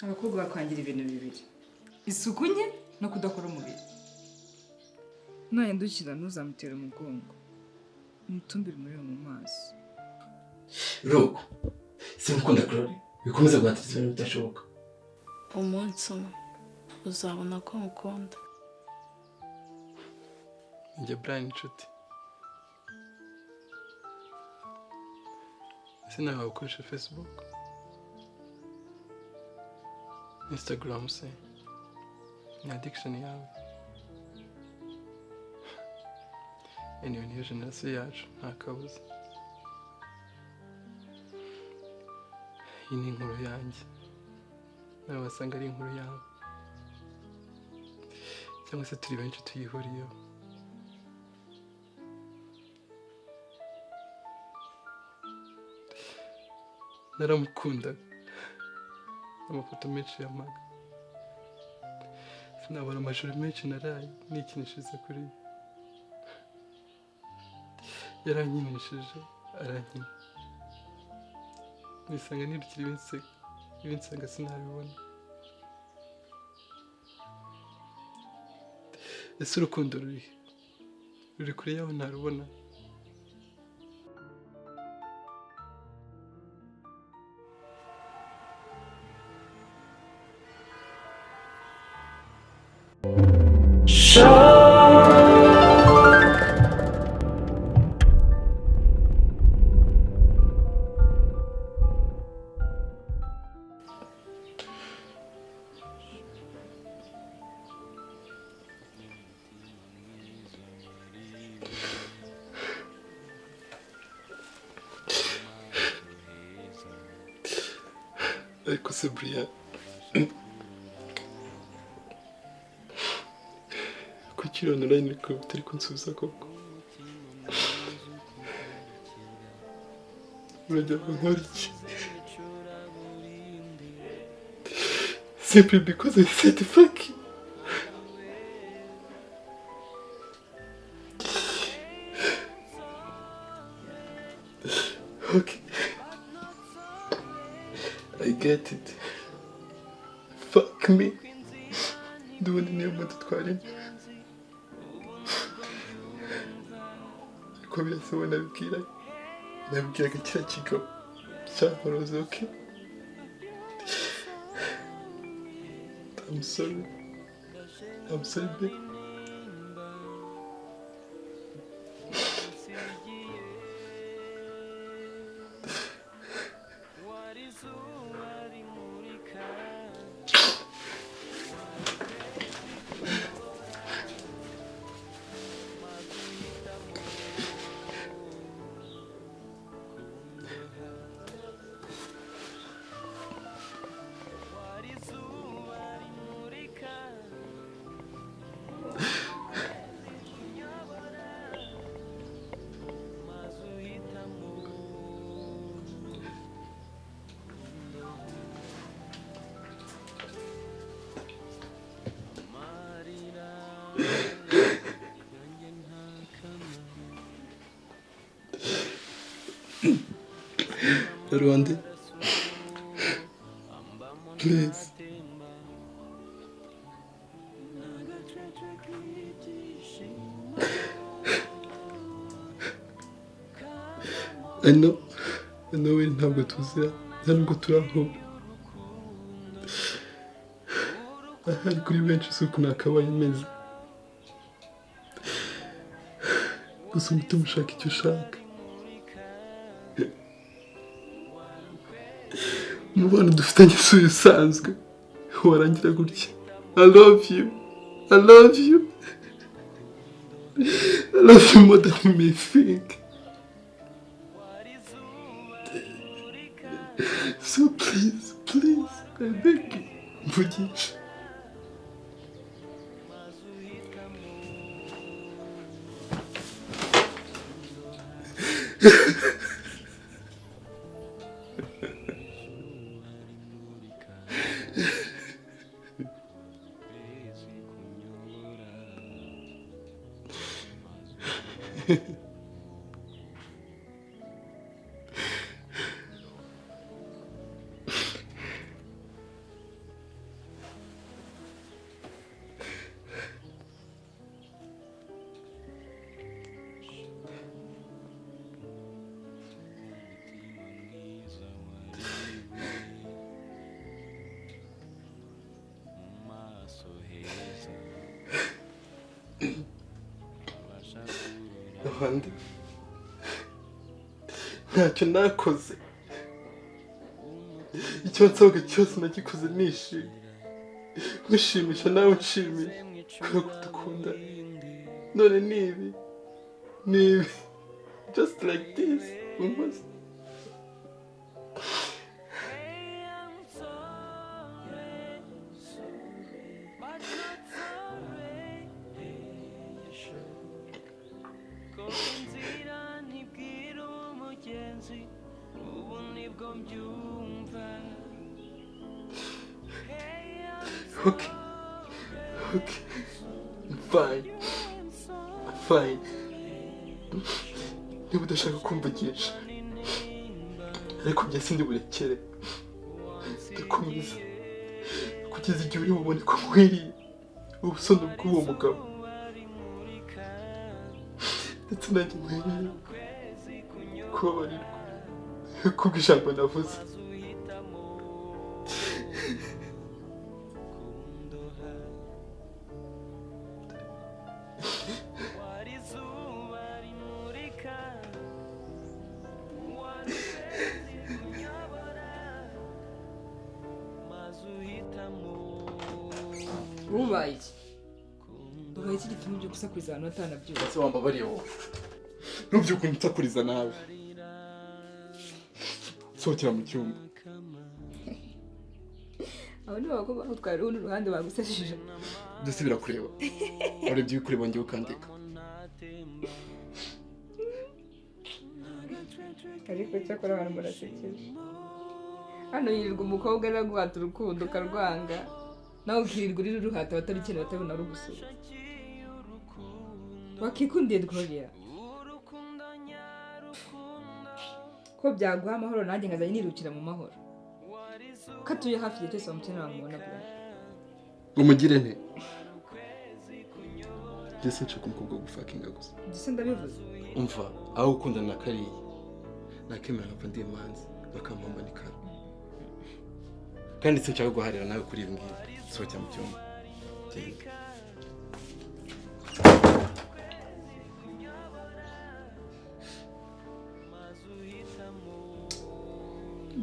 abakobwa bakwangira ibintu bibiri, isuku nke no kudakora umubiri. Nahindukira ntuzamutera umugongo, umutumbire umuriro mu maso. Ruko simukunda Glory, bikomeza guhatiriza ibintu bidashoboka. Umunsi umwe uzabona ko mukunda. Njye Brian inshuti. Sinawe ukoresha Facebook, Instagram se ni addiction yawe. Anyway, niyo generasiyo yacu nta kabuza. Iyi ni inkuru yanjye, nawe wasanga ari inkuru yawe, cyangwa se turi benshi tuyihuriyeho. Naramukundaga, amafoto menshi yamaga, sinabona amajoro menshi naraye nikinishije kuri yo. Yarankinishije arankina, nisanga nirukira ibinsanga sinabibona. Ese urukundo ruri kure yaho ntarubona? Ariko se Brian, kuki uri online ko utari kunsubiza koko? Uragira ngo nkore iki? Simply because I said fuck you. Okay, I get it. Fuck me. Ndubona niyo muntu twarimo. Ariko birasaba nabibwiraga kiriya kigabo cyankoroze. Okay, I'm sorry babe. Rwanda, please. I know we ntabwo tuzira, ntabwo turahura. Ahari kuri benshi suko nakabaye meze. Gusa umutima ushaka icyo ushaka. Umubano dufitanye si usanzwe warangira gutya. I love you more than you may think. So please, I beg you, mvugisha. ruhande ntacyo nakoze, icyo nsabwa cyose nagikoze nishimye, gushimisha nawe nshimiye kubera ko dukunda. None nibi just like this almost. Okay. Fine. Niba udashaka kumvugisha, ariko njye sindi burekere. Ndakomeza kugeza igihe uri bubone ko nkwiriye ubusono bw'uwo mugabo, ndetse nanjye nkwiriye kubabarirwa kubw'ijambo navuze. Ubaye iki gipimo byo gusakuriza abantu batanabyuka? Ese wambabariye wowe, nubyuka unsakuriza nawe. Sohokera mu cyumba. Abo ni abakobwa batwara urundi ruhande bagusashije. Byose birakureba. Urebye ibikureba njye ukandika. Ariko cyakora abantu murasekeje. Hano yirirwa umukobwa araguhata urukundo ukarwanga, nawe ukirirwa uri ruhata abatarikene batabona ari ugusura. Wakikundiye Gloria ko byaguha amahoro, nanjye nkazajya nirukira mu mahoro. Ko atuye hafi igihe cyose bamukenera bamubona bwa umugire nte? Ndetse nshaka umukobwa wo gufakinga gusa. Ndetse ndabivuze. Umva, aho ukundana na kariya nakemera nkapfa ndi imanzi bakampamba nikara. Kandi sinshaka guharira nawe kuri ibi ngibi. Sohokera mu cyumba.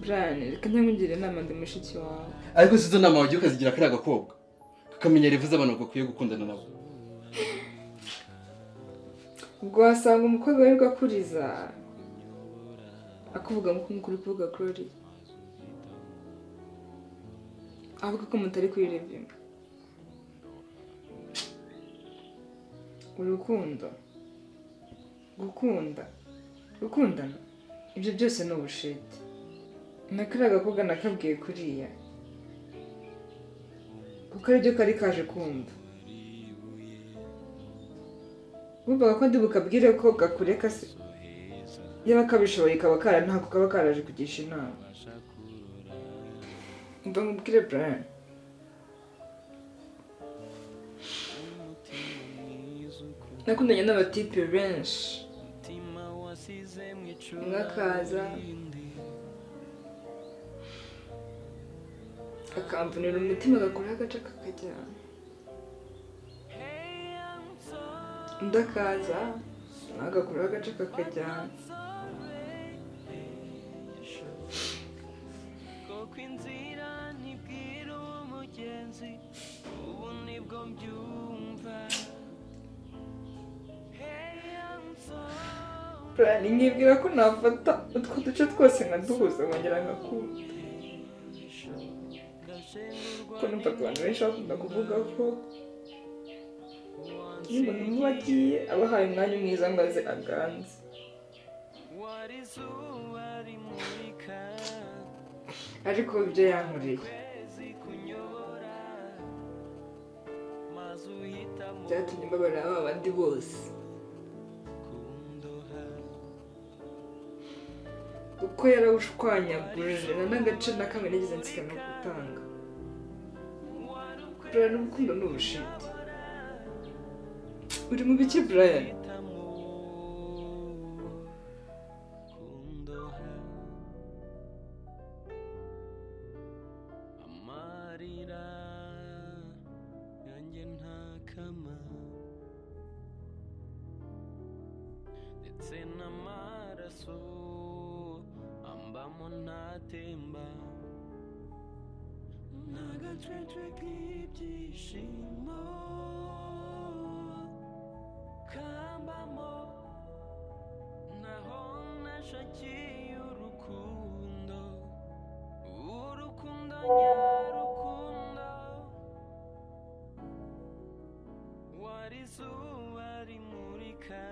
Brian, reka ntamugire inama ndi mushiki wawe. Ariko sizo nama wagiye ukazigira kari agakobwa kakamenya rivuze abantu bakwiye gukundana nabo. Ubwo wasanga umukobwa wirirwa akuriza akuvuga ngo kumukuru kuvuga Gloria, avuga ko mutari kuri review. Urukundo, gukundana, ibyo byose ni ubushete. Nakara agakobwa nakabwiye kuriya kuko aribyo kari kaje kumva. Bumvaga ko ndi bukabwire ko gakureka se, yaba kabishoboye kaba kara ntako kaba karaje kugisha inama. Umva nkubwire Brian, nakundanye n'abatipe benshi, umwe akaza akamvunira umutima agakora agace kakajyana, undi akaza agakora agace kakajyana. Brian, nkibwira ko nafata utwo duce twose nkaduhuza nkongera ngakunda. Ko numvaga abantu benshi bakunda kuvuga ko iyo umuntu muba agiye abahaye umwanya mwiza ngo aze aganze. Ariko ibyo yankoreye byatumye mbabarira ba bandi bose, kuko yarawushwanyagurije na n'agace na kamwe nigeze nsigana gutanga. Brian, urukundo ni ubushite. Uri mu biki Brian? amaraso ambamo ntatemba n'agacece k'ibyishimo kambamo naho nashakiye urukundo nyarukundo wari izuba rimurika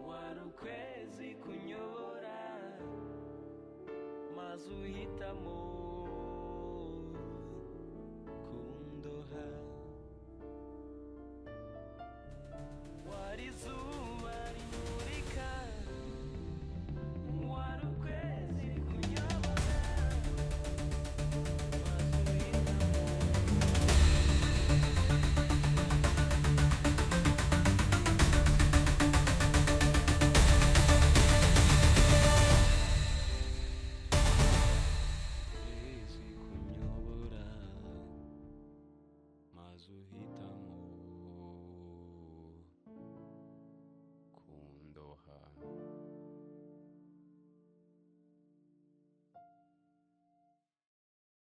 wari ukwezi kunyobora maze uhitamo kundoha wari izuba rimurika wari ukwezi kunyobora maze uhitamo kunyobora maze uhitamo